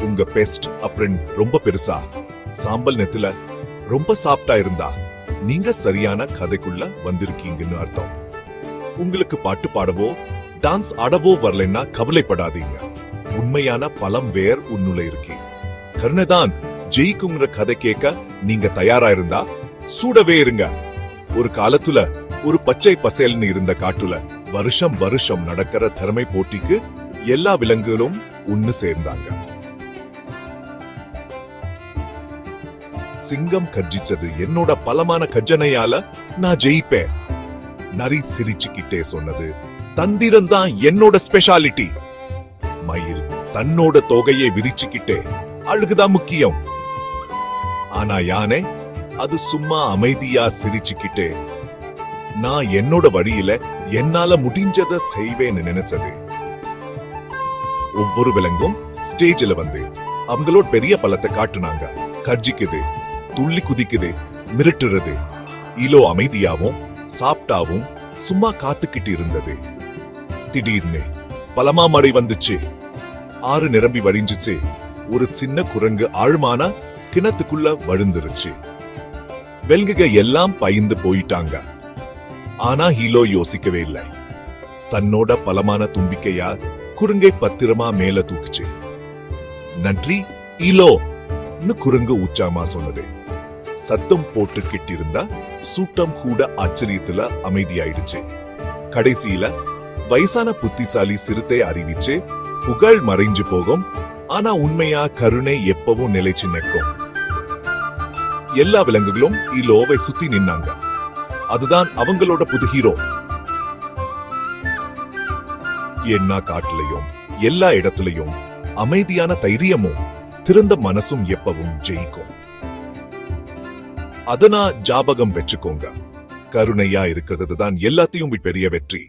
உங்க பெஸ்ட் அப்புறம் ரொம்ப பெருசா சாம்பல் நெத்துல ரொம்ப சாப்பிட்டா இருந்தா நீங்க சரியான கதைக்குள்ள வந்திருக்கீங்கன்னு அர்த்தம். உங்களுக்கு பாட்டு பாடவோ டான்ஸ் ஆடவோ வரலைன்னா கவலைப்படாதீங்க. உண்மையான பலம் வேர் உன்னுள்ள இருக்கி. கருணைதான் ஜெயிக்குங்கிற கதை கேட்க நீங்க தயாரா இருந்தா சூடவே இருங்க. ஒரு காலத்துல ஒரு பச்சை பசேல்னு இருந்த காட்டுல வருஷம் வருஷம் நடக்கிற திறமை போட்டிக்கு எல்லா விலங்குகளும் ஒன்னு சேர்ந்தாங்க. சிங்கம் கர்ஜிச்சது, என்னோட பலமான கஜனையால நான் ஜெயிப்பேன். நரி சிரிச்சுக்கிட்டே சொன்னது, தந்திரம் தான் என்னோட ஸ்பெஷாலிட்டி. மயில் தன்னோட தொகையை விரிச்சுக்கிட்டே, அழுகுதான் முக்கியம். ஆனா யானை அது சும்மா அமைதியா சிரிச்சுக்கிட்டே, நான் என்னோட வழியில என்னால முடிஞ்சதை செய்வேன்னு நினைச்சது. ஒவ்வொரு விலங்கும் ஸ்டேஜ்ல வந்து அவங்களோட பெரிய பலத்தை காட்டுனாங்க. கர்ஜிக்குது, துள்ளி குதிக்குது, மிரட்டுறது. இலோ அமைதியாவும் சாப்பிட்டாவும் சும்மா காத்துக்கிட்டு இருந்தது. திடீர்னு பலமா மழை வந்துச்சு. ஆறு நிரம்பி வடிஞ்சிச்சு. ஒரு சின்ன குரங்கு ஆழமான கிணத்துக்குள்ள வழுந்துருச்சு. வெல்குக எல்லாம் பயந்து போயிட்டாங்க. ஆனா ஹீலோ யோசிக்கவே இல்லை. தன்னோட பலமான தும்பிக்கையா குரங்கை பத்திரமா மேல தூக்குச்சு. நன்றி ஹீலோ குரங்கு உச்சாமா சொன்னது. சத்தம் போட்டுக்கிட்டு இருந்தா சூட்டம் கூட ஆச்சரியத்துல அமைதியாயிடுச்சு. கடைசியில வயசான புத்திசாலி சிறுத்தை அறிவிச்சு, புகழ் மறைஞ்சு போகும், ஆனா உண்மையா கருணை எப்பவும் நிலைச்சு நிற்கும். எல்லா விலங்குகளும் இலோவை சுத்தி நின்னாங்க. அதுதான் அவங்களோட புது ஹீரோ. எல்லா காட்டுலயும் எல்லா இடத்துலயும் அமைதியான தைரியமும் திறந்த மனசும் எப்பவும் ஜெயிக்கும். அதனா ஜாபகம் வச்சுக்கோங்க. கருணையா இருக்கிறது தான் எல்லாத்தையும் பெரிய வெற்றி.